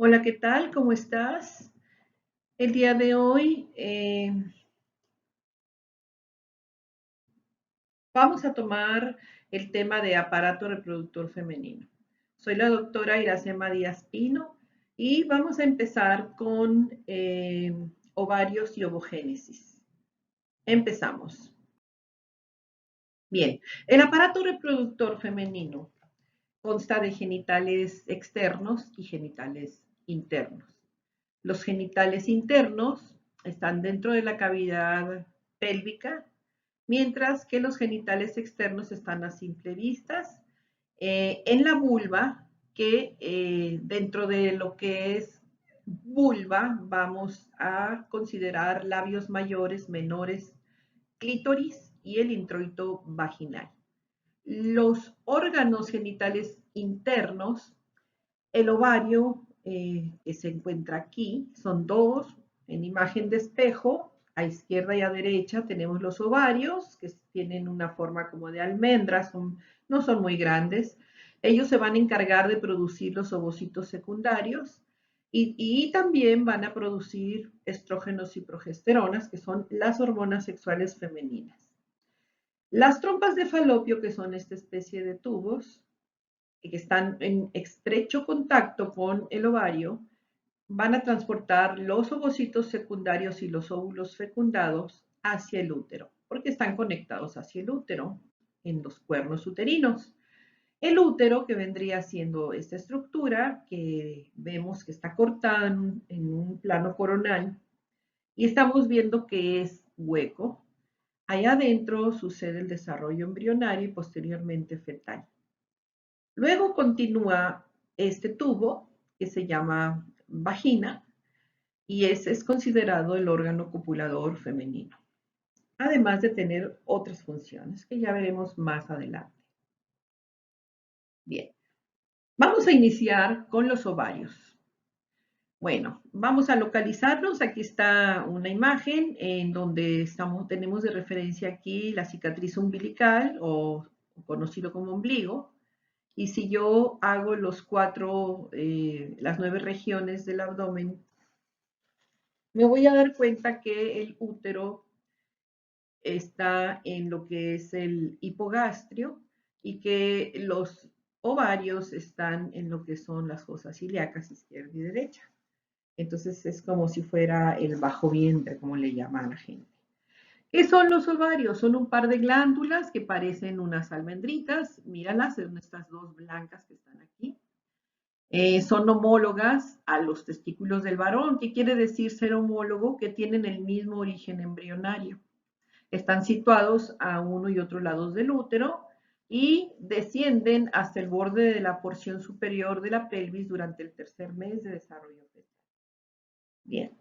Hola, ¿qué tal? ¿Cómo estás? El día de hoy vamos a tomar el tema de aparato reproductor femenino. Soy la doctora Iracema Díaz Pino y vamos a empezar con ovarios y ovogénesis. Empezamos. Bien, el aparato reproductor femenino consta de genitales externos y genitales internos. Los genitales internos están dentro de la cavidad pélvica, mientras que los genitales externos están a simple vista en la vulva, que dentro de lo que es vulva vamos a considerar labios mayores, menores, clítoris y el introito vaginal. Los órganos genitales internos, el ovario que se encuentra aquí, son dos, en imagen de espejo, a izquierda y a derecha tenemos los ovarios, que tienen una forma como de almendra, no son muy grandes. Ellos se van a encargar de producir los ovocitos secundarios y también van a producir estrógenos y progesteronas, que son las hormonas sexuales femeninas. Las trompas de falopio, que son esta especie de tubos, que están en estrecho contacto con el ovario, van a transportar los ovocitos secundarios y los óvulos fecundados hacia el útero, porque están conectados hacia el útero en los cuernos uterinos. El útero, que vendría siendo esta estructura que vemos que está cortada en un plano coronal, y estamos viendo que es hueco. Allá adentro sucede el desarrollo embrionario y posteriormente fetal. Luego continúa este tubo que se llama vagina y ese es considerado el órgano copulador femenino, además de tener otras funciones que ya veremos más adelante. Bien, vamos a iniciar con los ovarios. Bueno, vamos a localizarlos. Aquí está una imagen en donde tenemos de referencia aquí la cicatriz umbilical o conocido como ombligo. Y si yo hago las 9 regiones del abdomen, me voy a dar cuenta que el útero está en lo que es el hipogastrio y que los ovarios están en lo que son las fosas ilíacas izquierda y derecha. Entonces es como si fuera el bajo vientre, como le llama a la gente. ¿Qué son los ovarios? Son un par de glándulas que parecen unas almendritas. Míralas, son estas dos blancas que están aquí. Son homólogas a los testículos del varón. ¿Qué quiere decir ser homólogo? Que tienen el mismo origen embrionario. Están situados a uno y otro lado del útero y descienden hasta el borde de la porción superior de la pelvis durante el tercer mes de desarrollo fetal. Bien.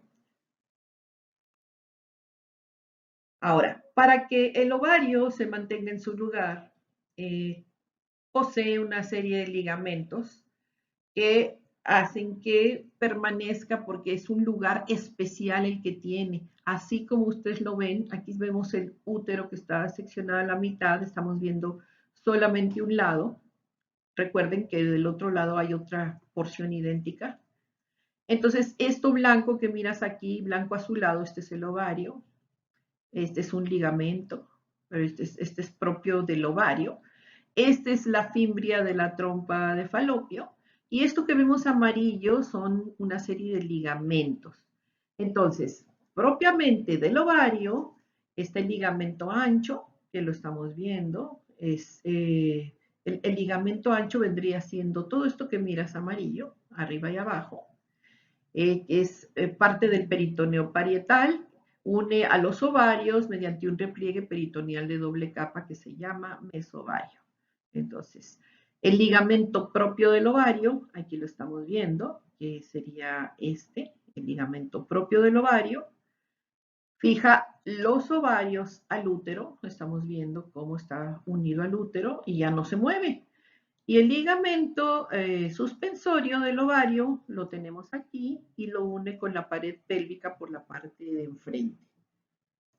Ahora, para que el ovario se mantenga en su lugar, posee una serie de ligamentos que hacen que permanezca porque es un lugar especial el que tiene. Así como ustedes lo ven, aquí vemos el útero que está seccionado a la mitad, estamos viendo solamente un lado. Recuerden que del otro lado hay otra porción idéntica. Entonces, esto blanco que miras aquí, blanco azulado, este es el ovario, este es un ligamento, pero este es propio del ovario. Esta es la fimbria de la trompa de falopio. Y esto que vemos amarillo son una serie de ligamentos. Entonces, propiamente del ovario está el ligamento ancho, que lo estamos viendo. El ligamento ancho vendría siendo todo esto que miras amarillo, arriba y abajo. Es parte del peritoneo parietal, une a los ovarios mediante un repliegue peritoneal de doble capa que se llama mesovario. Entonces, el ligamento propio del ovario, aquí lo estamos viendo, que sería el ligamento propio del ovario, fija los ovarios al útero, estamos viendo cómo está unido al útero y ya no se mueve. Y el ligamento suspensorio del ovario lo tenemos aquí y lo une con la pared pélvica por la parte de enfrente.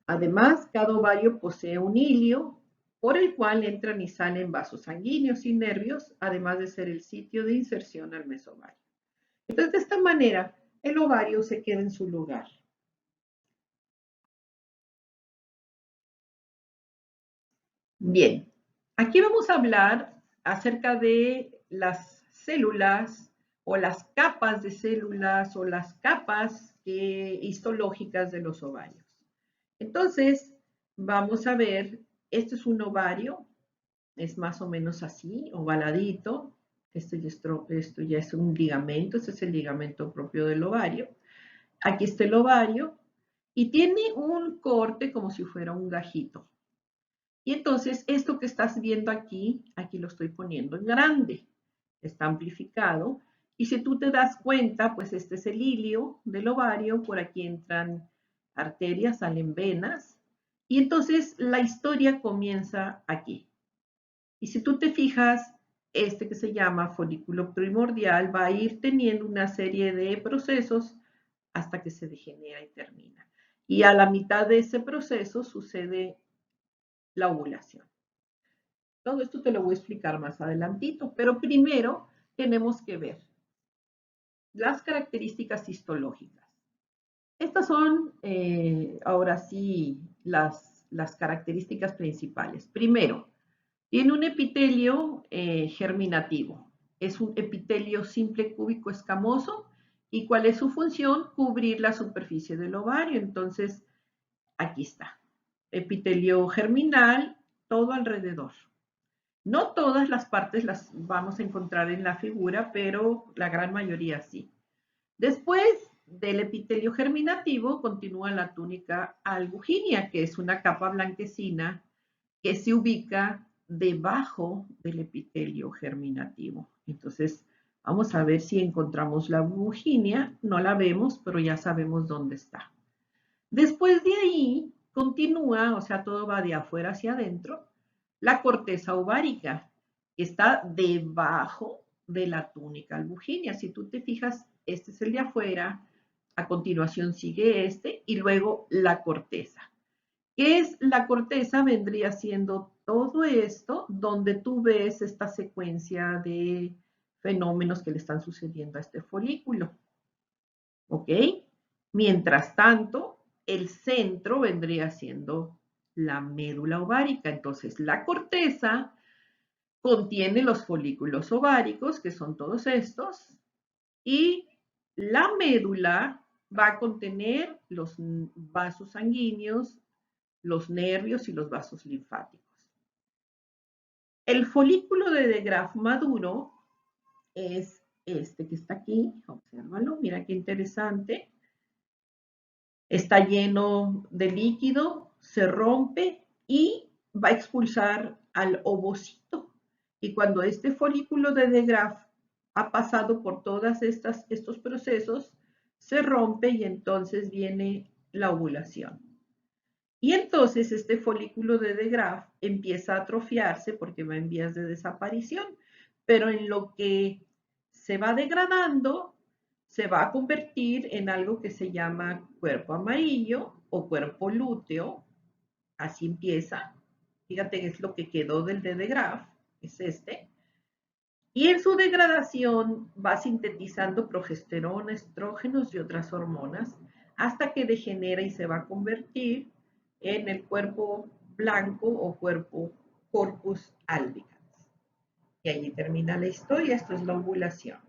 Además, cada ovario posee un hilio por el cual entran y salen vasos sanguíneos y nervios, además de ser el sitio de inserción al mesovario. Entonces, de esta manera, el ovario se queda en su lugar. Bien, aquí vamos a hablar acerca de las células o las capas de células o las capas histológicas de los ovarios. Entonces, vamos a ver, este es un ovario, es más o menos así, ovaladito. Esto ya es un ligamento, este es el ligamento propio del ovario. Aquí está el ovario y tiene un corte como si fuera un gajito. Y entonces esto que estás viendo aquí, aquí lo estoy poniendo en grande, está amplificado. Y si tú te das cuenta, pues este es el hilio del ovario, por aquí entran arterias, salen venas. Y entonces la historia comienza aquí. Y si tú te fijas, este que se llama folículo primordial va a ir teniendo una serie de procesos hasta que se degenera y termina. Y a la mitad de ese proceso sucede la ovulación. Todo esto te lo voy a explicar más adelantito, pero primero tenemos que ver las características histológicas. Estas son, ahora sí, las características principales. Primero, tiene un epitelio germinativo. Es un epitelio simple cúbico escamoso. ¿Y cuál es su función? Cubrir la superficie del ovario. Entonces, aquí está. Epitelio germinal, todo alrededor. No todas las partes las vamos a encontrar en la figura, pero la gran mayoría sí. Después del epitelio germinativo continúa la túnica albuginea, que es una capa blanquecina que se ubica debajo del epitelio germinativo. Entonces, vamos a ver si encontramos la albuginea. No la vemos, pero ya sabemos dónde está. Después de ahí continúa, o sea, todo va de afuera hacia adentro, la corteza ovárica, que está debajo de la túnica albuginea. Si tú te fijas, este es el de afuera, a continuación sigue este y luego la corteza. ¿Qué es la corteza? Vendría siendo todo esto donde tú ves esta secuencia de fenómenos que le están sucediendo a este folículo. ¿Ok? Mientras tanto, el centro vendría siendo la médula ovárica. Entonces, la corteza contiene los folículos ováricos, que son todos estos, y la médula va a contener los vasos sanguíneos, los nervios y los vasos linfáticos. El folículo de Graf maduro es este que está aquí, obsérvalo, mira qué interesante. Está lleno de líquido, se rompe y va a expulsar al ovocito. Y cuando este folículo de De Graaf ha pasado por todos estos procesos, se rompe y entonces viene la ovulación. Y entonces este folículo de De Graaf empieza a atrofiarse porque va en vías de desaparición, pero en lo que se va degradando, se va a convertir en algo que se llama cuerpo amarillo o cuerpo lúteo. Así empieza. Fíjate que es lo que quedó del de Graaf, es este. Y en su degradación va sintetizando progesterona, estrógenos y otras hormonas hasta que degenera y se va a convertir en el cuerpo blanco o cuerpo corpus albicans. Y allí termina la historia. Esto es la ovulación.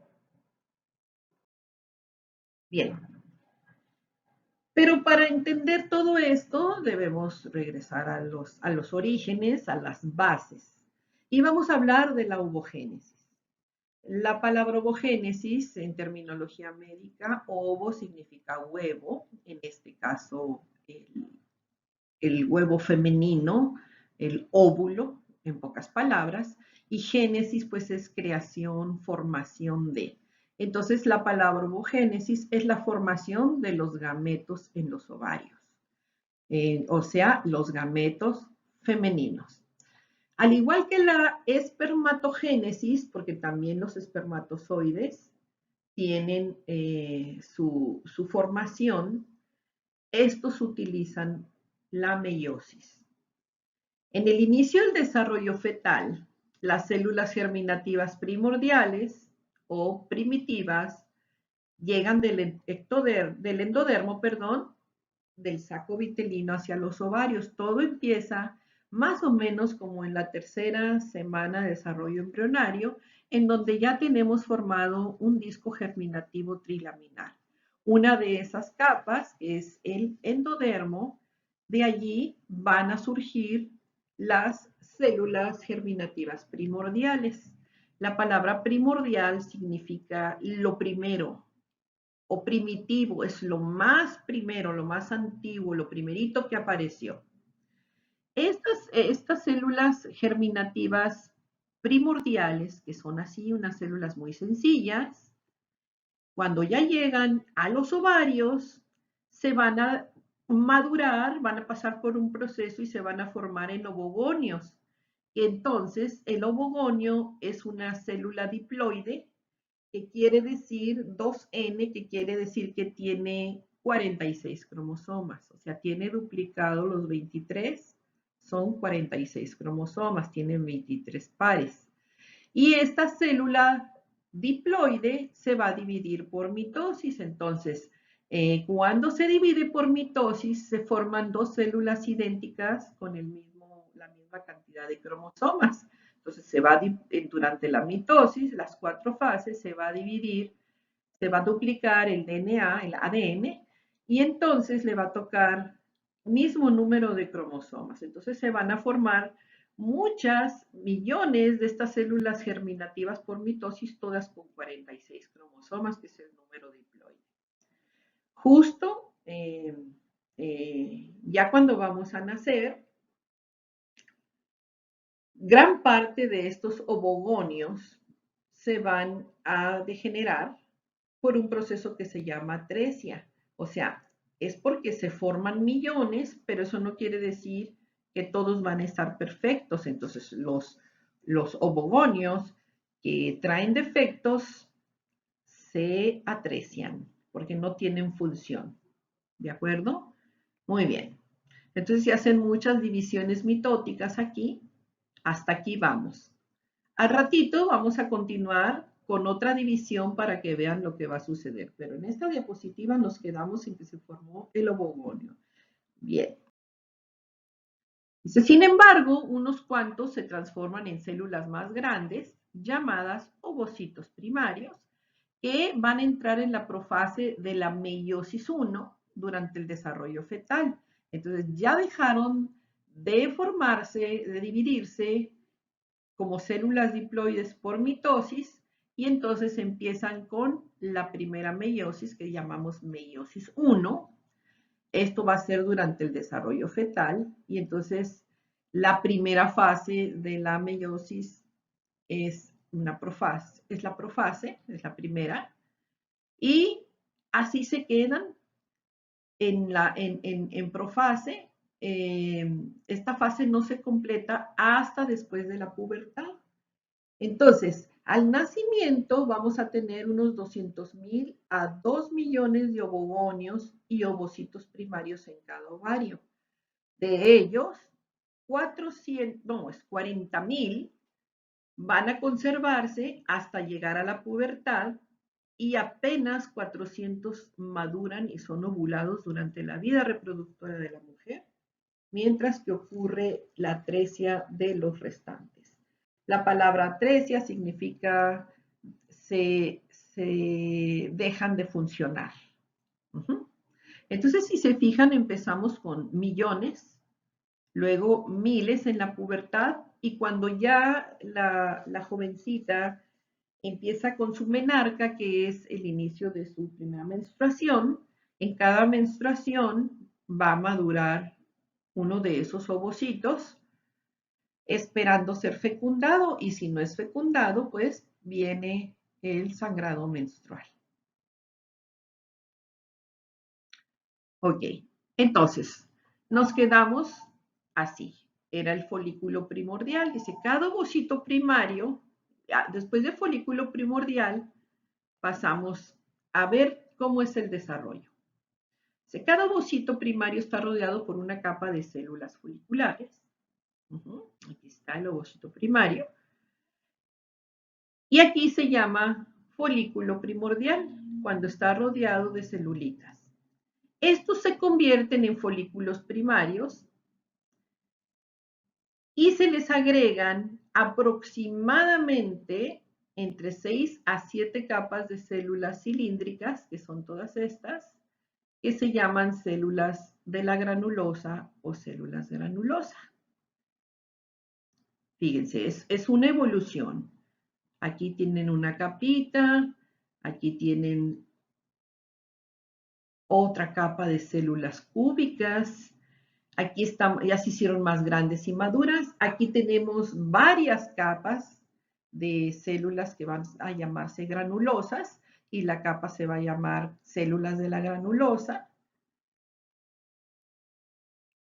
Bien, pero para entender todo esto debemos regresar a los orígenes, a las bases. Y vamos a hablar de la ovogénesis. La palabra ovogénesis en terminología médica, ovo significa huevo, en este caso el huevo femenino, el óvulo, en pocas palabras, y génesis pues es creación, formación de. Entonces la palabra ovogénesis es la formación de los gametos en los ovarios, o sea, los gametos femeninos. Al igual que la espermatogénesis, porque también los espermatozoides tienen su formación, estos utilizan la meiosis. En el inicio del desarrollo fetal, las células germinativas primordiales o primitivas llegan del endodermo, perdón, del saco vitelino hacia los ovarios. Todo empieza más o menos como en la tercera semana de desarrollo embrionario, en donde ya tenemos formado un disco germinativo trilaminar. Una de esas capas es el endodermo. De allí van a surgir las células germinativas primordiales. La palabra primordial significa lo primero, o primitivo, es lo más primero, lo más antiguo, lo primerito que apareció. Estas células germinativas primordiales, que son así unas células muy sencillas, cuando ya llegan a los ovarios, se van a madurar, van a pasar por un proceso y se van a formar en ovogonios. Entonces, el ovogonio es una célula diploide que quiere decir 2N, que quiere decir que tiene 46 cromosomas, o sea, tiene duplicado los 23, son 46 cromosomas, tienen 23 pares. Y esta célula diploide se va a dividir por mitosis, entonces, cuando se divide por mitosis, se forman dos células idénticas con la misma cantidad de cromosomas. Entonces, durante la mitosis, las 4 fases, se va a dividir, se va a duplicar el DNA, el ADN, y entonces le va a tocar mismo número de cromosomas. Entonces, se van a formar muchas millones de estas células germinativas por mitosis, todas con 46 cromosomas, que es el número diploide. Justo ya cuando vamos a nacer, gran parte de estos ovogonios se van a degenerar por un proceso que se llama atresia. O sea, es porque se forman millones, pero eso no quiere decir que todos van a estar perfectos. Entonces, los ovogonios que traen defectos se atresian porque no tienen función. ¿De acuerdo? Muy bien. Entonces se hacen muchas divisiones mitóticas aquí. Hasta aquí vamos. Al ratito vamos a continuar con otra división para que vean lo que va a suceder. Pero en esta diapositiva nos quedamos en que se formó el ovogonio. Bien. Dice, sin embargo, unos cuantos se transforman en células más grandes, llamadas ovocitos primarios, que van a entrar en la profase de la meiosis 1 durante el desarrollo fetal. Entonces ya dejaron de formarse, de dividirse como células diploides por mitosis y entonces empiezan con la primera meiosis que llamamos meiosis 1. Esto va a ser durante el desarrollo fetal y entonces la primera fase de la meiosis es la profase, es la primera, y así se quedan en profase. Esta fase no se completa hasta después de la pubertad. Entonces, al nacimiento vamos a tener unos 200,000 a 2 millones de ovogonios y ovocitos primarios en cada ovario. De ellos, 40,000 van a conservarse hasta llegar a la pubertad y apenas 400 maduran y son ovulados durante la vida reproductora de la mujer, mientras que ocurre la atresia de los restantes. La palabra atresia significa se dejan de funcionar. Entonces, si se fijan, empezamos con millones, luego miles en la pubertad, y cuando ya la jovencita empieza con su menarca, que es el inicio de su primera menstruación, en cada menstruación va a madurar uno de esos ovocitos esperando ser fecundado, y si no es fecundado, pues viene el sangrado menstrual. Ok, entonces nos quedamos así. Era el folículo primordial. Dice, cada ovocito primario, después del folículo primordial, pasamos a ver cómo es el desarrollo. Dice, cada ovocito primario está rodeado por una capa de células foliculares. Aquí está el ovocito primario. Y aquí se llama folículo primordial. cuando está rodeado de celulitas. Estos se convierten en folículos primarios y se les agregan aproximadamente entre 6 a 7 capas de células cilíndricas, que son todas estas, que se llaman células de la granulosa o células granulosa. Fíjense, es una evolución. Aquí tienen una capita, aquí tienen otra capa de células cúbicas, aquí están, ya se hicieron más grandes y maduras, aquí tenemos varias capas de células que van a llamarse granulosas y la capa se va a llamar células de la granulosa.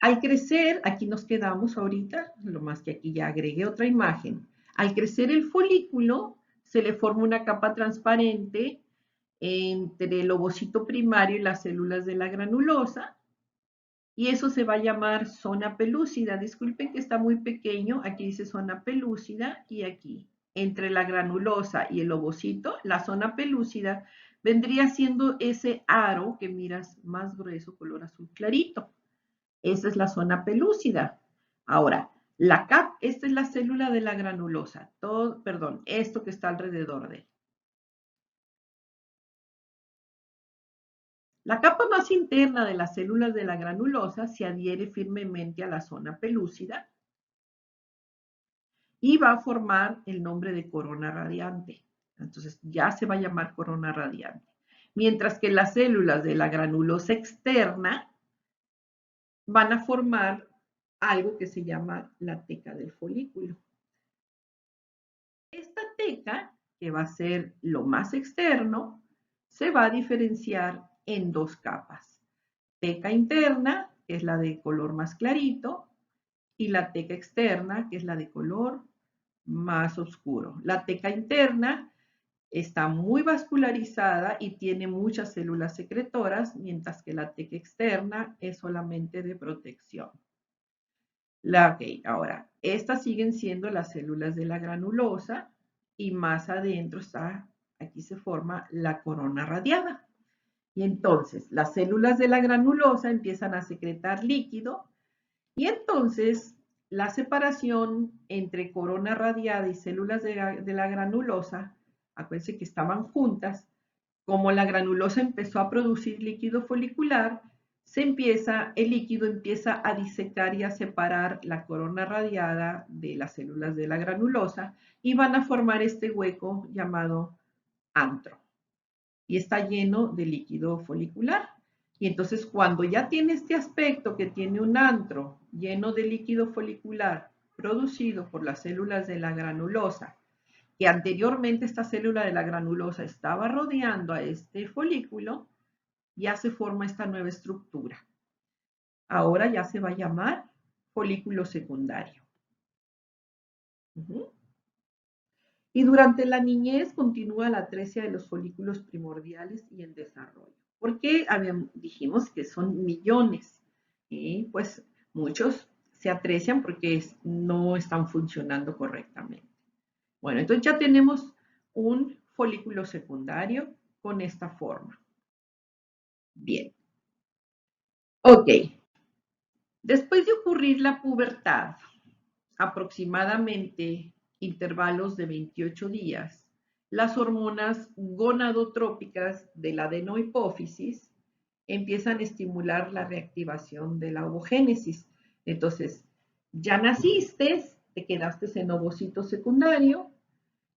Al crecer, aquí nos quedamos ahorita, lo más que aquí ya agregué otra imagen. Al crecer el folículo, se le forma una capa transparente entre el ovocito primario y las células de la granulosa, y eso se va a llamar zona pelúcida. Disculpen que está muy pequeño, aquí dice zona pelúcida y aquí, entre la granulosa y el ovocito, la zona pelúcida vendría siendo ese aro que miras más grueso, color azul clarito. Esa es la zona pelúcida. Ahora, esta es la célula de la granulosa, esto que está alrededor de él. La capa más interna de las células de la granulosa se adhiere firmemente a la zona pelúcida y va a formar el nombre de corona radiante. Entonces ya se va a llamar corona radiante. Mientras que las células de la granulosa externa van a formar algo que se llama la teca del folículo. Esta teca, que va a ser lo más externo, se va a diferenciar en dos capas. Teca interna, que es la de color más clarito, y la teca externa, que es la de color más oscuro. La teca interna está muy vascularizada y tiene muchas células secretoras, mientras que la teca externa es solamente de protección. Ahora, estas siguen siendo las células de la granulosa y más adentro está, aquí se forma la corona radiada. Y entonces las células de la granulosa empiezan a secretar líquido y entonces la separación entre corona radiada y células de la granulosa, acuérdense que estaban juntas, como la granulosa empezó a producir líquido folicular, el líquido empieza a disecar y a separar la corona radiada de las células de la granulosa y van a formar este hueco llamado antro. Y está lleno de líquido folicular. Y entonces cuando ya tiene este aspecto que tiene un antro lleno de líquido folicular producido por las células de la granulosa, que anteriormente esta célula de la granulosa estaba rodeando a este folículo, ya se forma esta nueva estructura. Ahora ya se va a llamar folículo secundario. Y durante la niñez continúa la atresia de los folículos primordiales y en desarrollo. ¿Por qué? Dijimos que son millones. Y pues muchos se atresian porque no están funcionando correctamente. Bueno, entonces ya tenemos un folículo secundario con esta forma. Bien. Ok. Después de ocurrir la pubertad, aproximadamente intervalos de 28 días, las hormonas gonadotrópicas de la adenohipófisis empiezan a estimular la reactivación de la ovogénesis. Entonces, ya naciste, te quedaste en ovocito secundario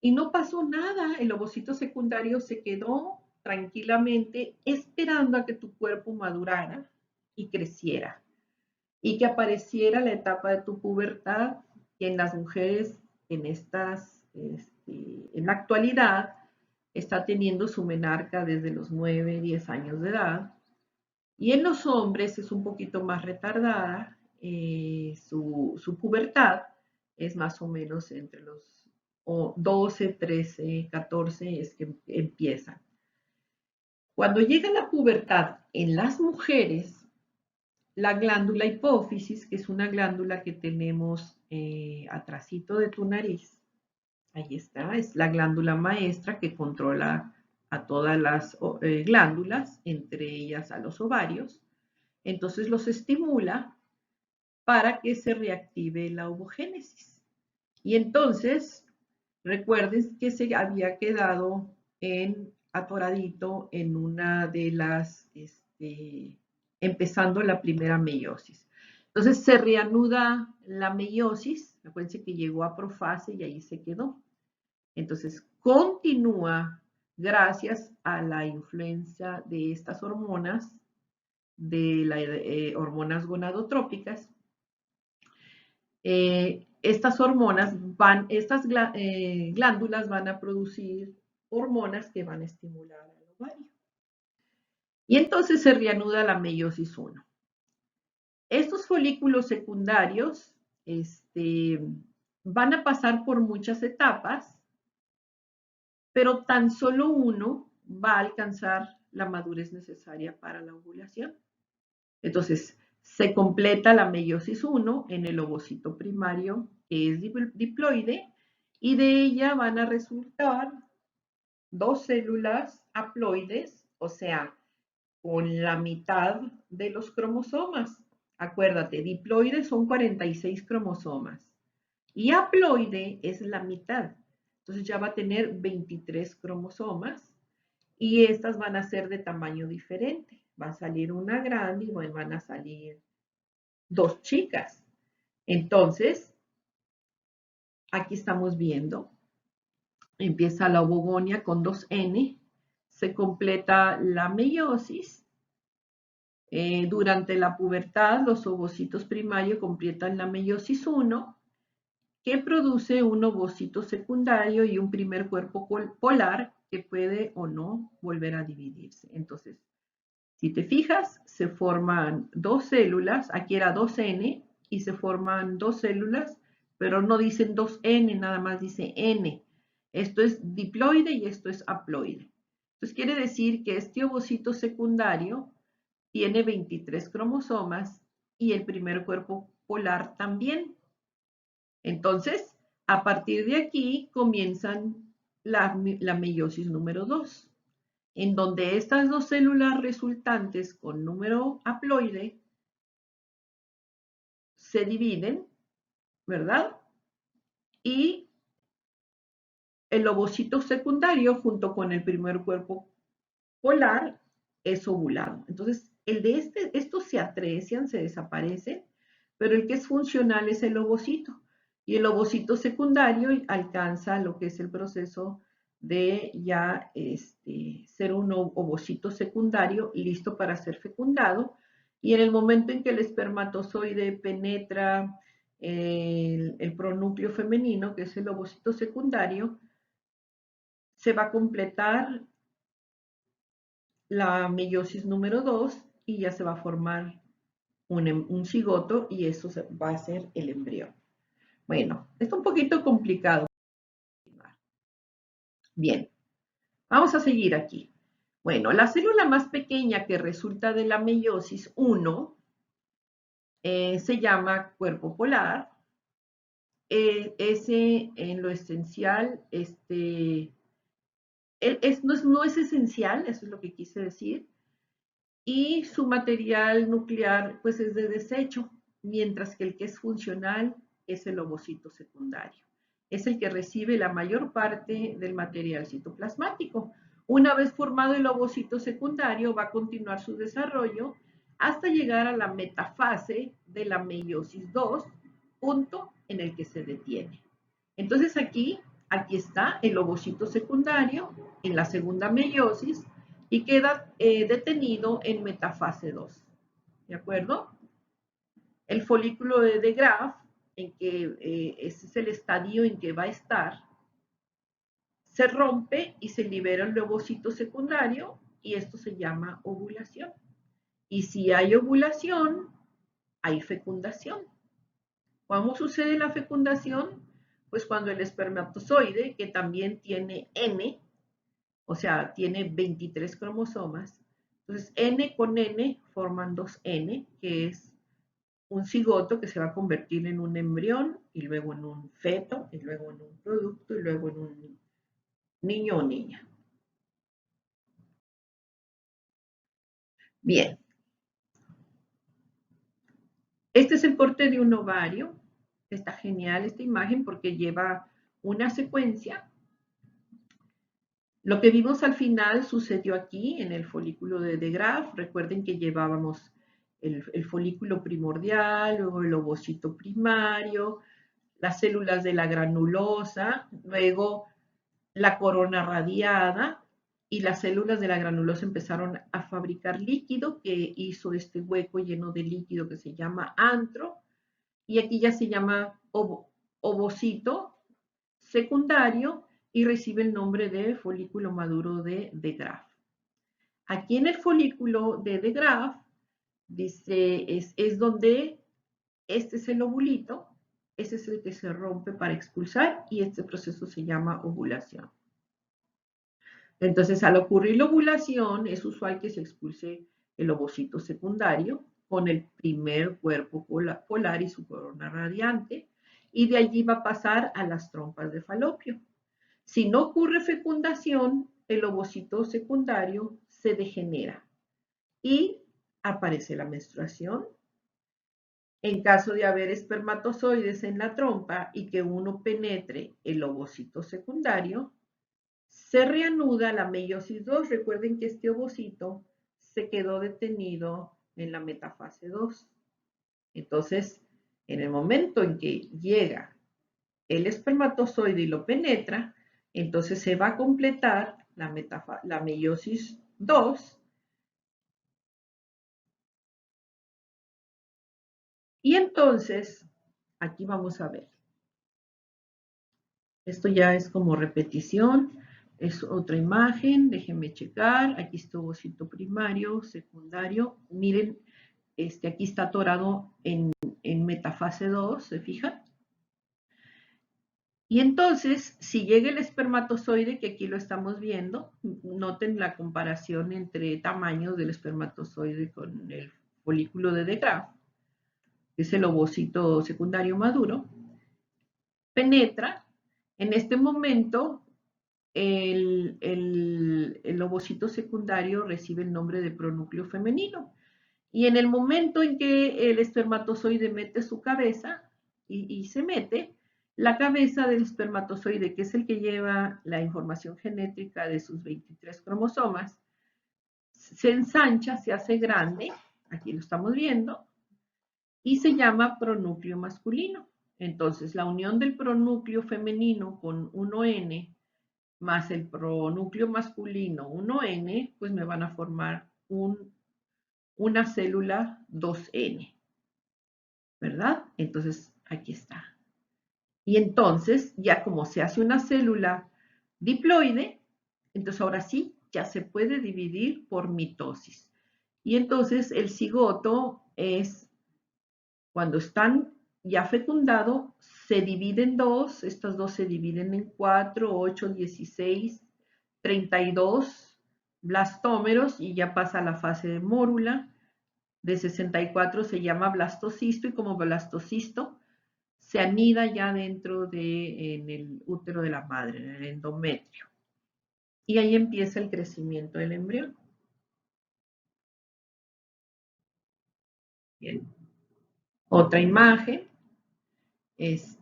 y no pasó nada. El ovocito secundario se quedó tranquilamente esperando a que tu cuerpo madurara y creciera y que apareciera la etapa de tu pubertad, que en las mujeres en la actualidad está teniendo su menarca desde los 9, 10 años de edad, y en los hombres es un poquito más retardada, su pubertad es más o menos entre los 12, 13, 14 es que empiezan. Cuando llega la pubertad en las mujeres, la glándula hipófisis, que es una glándula que tenemos atrasito de tu nariz, ahí está, es la glándula maestra que controla a todas las glándulas, entre ellas a los ovarios. Entonces los estimula para que se reactive la ovogénesis. Y entonces, recuerden que se había quedado atoradito en una de las, empezando la primera meiosis. Entonces se reanuda la meiosis, acuérdense que llegó a profase y ahí se quedó. Entonces continúa gracias a la influencia de estas hormonas, de las hormonas gonadotrópicas. Estas hormonas glándulas van a producir hormonas que van a estimular al ovario. Y entonces se reanuda la meiosis 1. Estos folículos secundarios van a pasar por muchas etapas, pero tan solo uno va a alcanzar la madurez necesaria para la ovulación. Entonces, se completa la meiosis 1 en el ovocito primario, que es diploide, y de ella van a resultar 2 células haploides, o sea, con la mitad de los cromosomas. Acuérdate, diploide son 46 cromosomas y haploide es la mitad. Entonces ya va a tener 23 cromosomas y estas van a ser de tamaño diferente. Va a salir una grande y van a salir 2 chicas. Entonces, aquí estamos viendo, empieza la ovogonia con 2N, se completa la meiosis. Durante la pubertad, los ovocitos primarios completan la meiosis 1, que produce un ovocito secundario y un primer cuerpo polar que puede o no volver a dividirse. Entonces, si te fijas, se forman 2 células, aquí era 2N, y se forman 2 células, pero no dicen 2N, nada más dice N. Esto es diploide y esto es haploide. Entonces quiere decir que este ovocito secundario tiene 23 cromosomas y el primer cuerpo polar también. Entonces, a partir de aquí comienzan la meiosis número 2, en donde estas 2 células resultantes con número haploide se dividen, ¿verdad? Y el ovocito secundario junto con el primer cuerpo polar es ovulado. Entonces, estos se atrecian, se desaparecen, pero el que es funcional es el ovocito. Y el ovocito secundario alcanza lo que es el proceso de ya ser un ovocito secundario listo para ser fecundado. Y en el momento en que el espermatozoide penetra el pronúcleo femenino, que es el ovocito secundario, se va a completar la meiosis número 2 y ya se va a formar un cigoto y eso va a ser el embrión. Bueno, está un poquito complicado. Bien, vamos a seguir aquí. Bueno, la célula más pequeña que resulta de la meiosis 1 se llama cuerpo polar. Ese en lo esencial, no es esencial, eso es lo que quise decir, y su material nuclear pues es de desecho, mientras que el que es funcional es el ovocito secundario. Es el que recibe la mayor parte del material citoplasmático. Una vez formado el ovocito secundario, va a continuar su desarrollo hasta llegar a la metafase de la meiosis 2, punto en el que se detiene. Entonces aquí está el ovocito secundario en la segunda meiosis y queda detenido en metafase 2. ¿De acuerdo? El folículo de Graf, en que ese es el estadio en que va a estar, se rompe y se libera el ovocito secundario y esto se llama ovulación. Y si hay ovulación, hay fecundación. ¿Cómo sucede la fecundación? Pues cuando el espermatozoide, que también tiene N, o sea, tiene 23 cromosomas, entonces N con N forman 2N, que es un cigoto que se va a convertir en un embrión y luego en un feto y luego en un producto y luego en un niño o niña. Bien, este es el corte de un ovario. Está genial esta imagen porque lleva una secuencia. Lo que vimos al final sucedió aquí en el folículo de Graaff. Recuerden que llevábamos el folículo primordial, luego el ovocito primario, las células de la granulosa, luego la corona radiada, y las células de la granulosa empezaron a fabricar líquido que hizo este hueco lleno de líquido que se llama antro, y aquí ya se llama ovocito secundario y recibe el nombre de folículo maduro de Graaff. Aquí en el folículo de Graaff dice, es donde este es el ovulito, ese es el que se rompe para expulsar y este proceso se llama ovulación. Entonces, al ocurrir la ovulación, es usual que se expulse el ovocito secundario con el primer cuerpo polar y su corona radiante, y de allí va a pasar a las trompas de falopio. Si no ocurre fecundación, el ovocito secundario se degenera y aparece la menstruación. En caso de haber espermatozoides en la trompa y que uno penetre el ovocito secundario, se reanuda la meiosis 2. Recuerden que este ovocito se quedó detenido en la metafase 2. Entonces, en el momento en que llega el espermatozoide y lo penetra, entonces se va a completar la meiosis 2. Y entonces, aquí vamos a ver. Esto ya es como repetición. Es otra imagen, déjenme checar. Aquí está ovocito primario, secundario. Miren, aquí está atorado en metafase 2, ¿se fijan? Y entonces, si llega el espermatozoide, que aquí lo estamos viendo, noten la comparación entre tamaños del espermatozoide con el folículo de Graaff, que es el ovocito secundario maduro, penetra. En este momento, el ovocito secundario recibe el nombre de pronúcleo femenino. Y en el momento en que el espermatozoide mete su cabeza y se mete, la cabeza del espermatozoide, que es el que lleva la información genética de sus 23 cromosomas, se ensancha, se hace grande, aquí lo estamos viendo, y se llama pronúcleo masculino. Entonces, la unión del pronúcleo femenino con 1N más el pronúcleo masculino 1N, pues me van a formar una célula 2N, ¿verdad? Entonces, aquí está. Y entonces, ya como se hace una célula diploide, entonces ahora sí, ya se puede dividir por mitosis. Y entonces el cigoto es, cuando están ya fecundados, se dividen en dos, estas dos se dividen en 4, 8, 16, 32 blastómeros y ya pasa a la fase de mórula. De 64 se llama blastocisto y como blastocisto se anida ya dentro en el útero de la madre, en el endometrio. Y ahí empieza el crecimiento del embrión. Bien. Otra imagen. Estas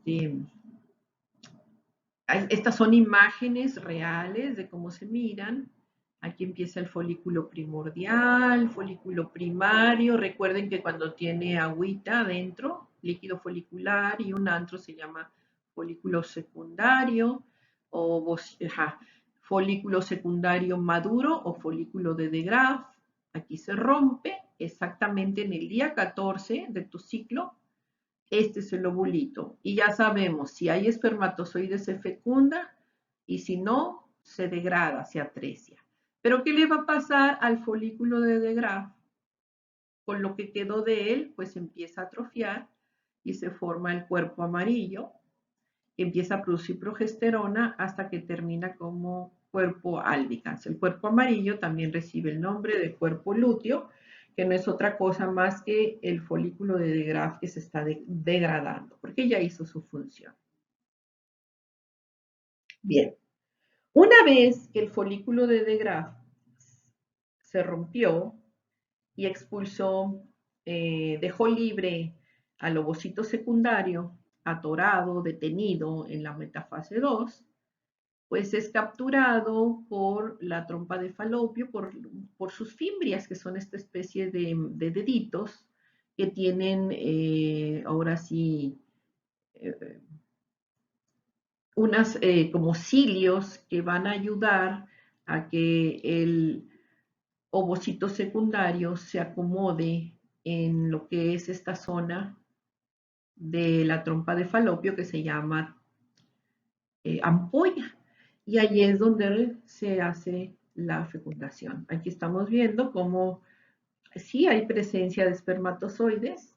son imágenes reales de cómo se miran. Aquí empieza el folículo primordial, folículo primario. Recuerden que cuando tiene agüita adentro, líquido folicular, y un antro se llama folículo secundario o folículo secundario maduro o folículo de Graaff. Aquí se rompe exactamente en el día 14 de tu ciclo. Este es el ovulito. Y ya sabemos, si hay espermatozoides se fecunda y si no, se degrada, se atresia. Pero ¿qué le va a pasar al folículo de Graaff? Con lo que quedó de él, pues empieza a atrofiar y se forma el cuerpo amarillo, empieza a producir progesterona hasta que termina como cuerpo albicans. El cuerpo amarillo también recibe el nombre de cuerpo lúteo, que no es otra cosa más que el folículo de Graaff que se está degradando, porque ya hizo su función. Bien, una vez que el folículo de Graaff se rompió, y expulsó, dejó libre al ovocito secundario, atorado, detenido en la metafase 2, pues es capturado por la trompa de Falopio, por sus fimbrias, que son esta especie de deditos que tienen, ahora sí, eh, unas como cilios que van a ayudar a que el ovocito secundario se acomode en lo que es esta zona de la trompa de Falopio que se llama ampolla. Y allí es donde se hace la fecundación. Aquí estamos viendo cómo sí hay presencia de espermatozoides.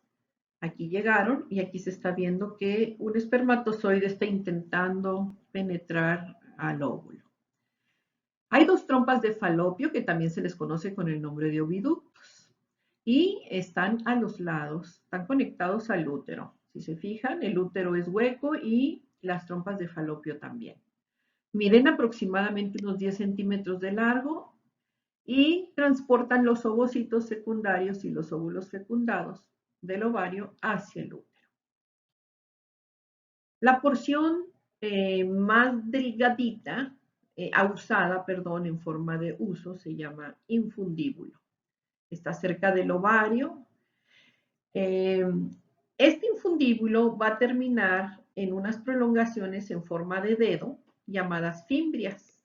Aquí llegaron y aquí se está viendo que un espermatozoide está intentando penetrar al óvulo. Hay dos trompas de Falopio que también se les conoce con el nombre de oviductos y están a los lados, están conectados al útero. Si se fijan, el útero es hueco y las trompas de Falopio también. Miden aproximadamente unos 10 centímetros de largo y transportan los ovocitos secundarios y los óvulos fecundados del ovario hacia el útero. La porción más delgadita, usada, perdón, en forma de uso, se llama infundíbulo. Está cerca del ovario. Este infundíbulo va a terminar en unas prolongaciones en forma de dedo, llamadas fimbrias.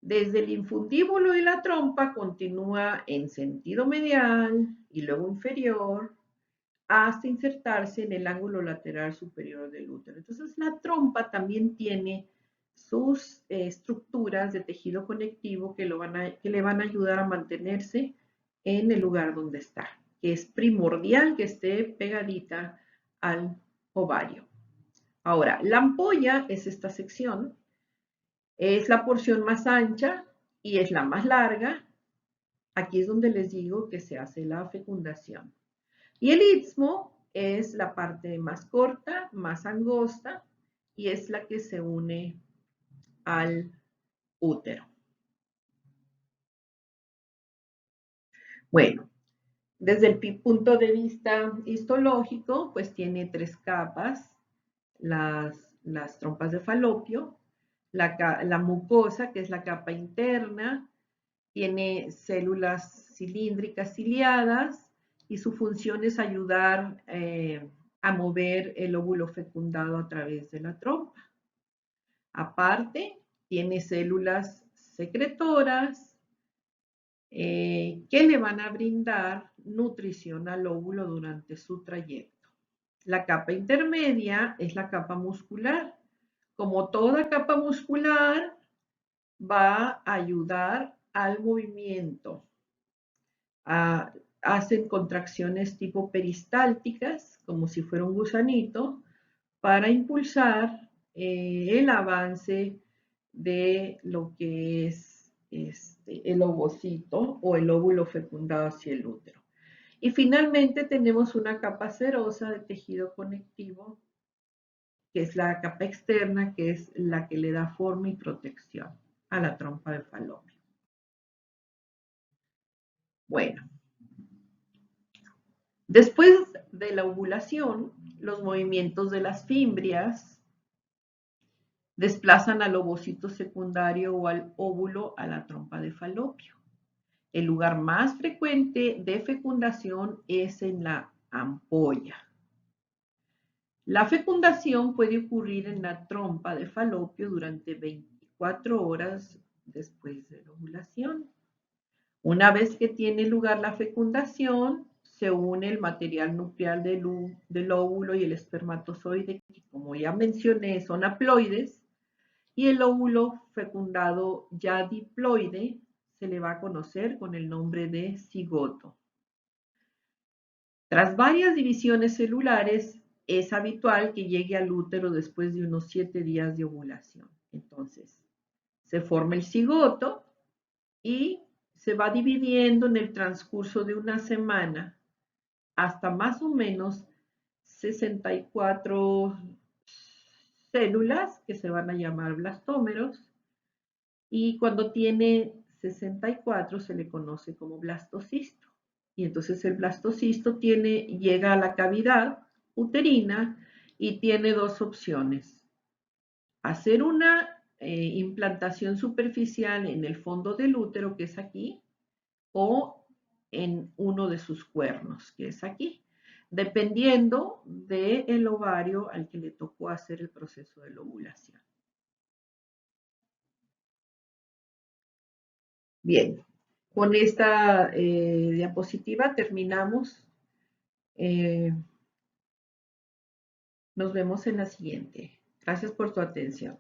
Desde el infundíbulo y la trompa continúa en sentido medial y luego inferior hasta insertarse en el ángulo lateral superior del útero. Entonces, la trompa también tiene sus estructuras de tejido conectivo que le van a ayudar a mantenerse en el lugar donde está, que es primordial que esté pegadita al ovario. Ahora, la ampolla es esta sección, es la porción más ancha y es la más larga. Aquí es donde les digo que se hace la fecundación. Y el istmo es la parte más corta, más angosta, y es la que se une al útero. Bueno, desde el punto de vista histológico, pues tiene tres capas, las trompas de Falopio, la mucosa, que es la capa interna, tiene células cilíndricas ciliadas y su función es ayudar a mover el óvulo fecundado a través de la trompa. Aparte, tiene células secretoras que le van a brindar nutrición al óvulo durante su trayecto. La capa intermedia es la capa muscular. Como toda capa muscular, va a ayudar al movimiento. Hacen contracciones tipo peristálticas, como si fuera un gusanito, para impulsar el avance de lo que es el ovocito o el óvulo fecundado hacia el útero. Y finalmente tenemos una capa serosa de tejido conectivo, que es la capa externa, que es la que le da forma y protección a la trompa de Falopio. Bueno, después de la ovulación, los movimientos de las fimbrias desplazan al ovocito secundario o al óvulo a la trompa de Falopio. El lugar más frecuente de fecundación es en la ampolla. La fecundación puede ocurrir en la trompa de Falopio durante 24 horas después de la ovulación. Una vez que tiene lugar la fecundación, se une el material nuclear del óvulo y el espermatozoide, que como ya mencioné son haploides, y el óvulo fecundado ya diploide se le va a conocer con el nombre de cigoto. Tras varias divisiones celulares, es habitual que llegue al útero después de unos 7 días de ovulación. Entonces, se forma el cigoto y se va dividiendo en el transcurso de una semana hasta más o menos 64 células que se van a llamar blastómeros, y cuando tiene 64 se le conoce como blastocisto. Y entonces el blastocisto llega a la cavidad uterina y tiene dos opciones. Hacer una implantación superficial en el fondo del útero, que es aquí, o en uno de sus cuernos, que es aquí, dependiendo del ovario al que le tocó hacer el proceso de la ovulación. Bien, con esta diapositiva terminamos. Nos vemos en la siguiente. Gracias por tu atención.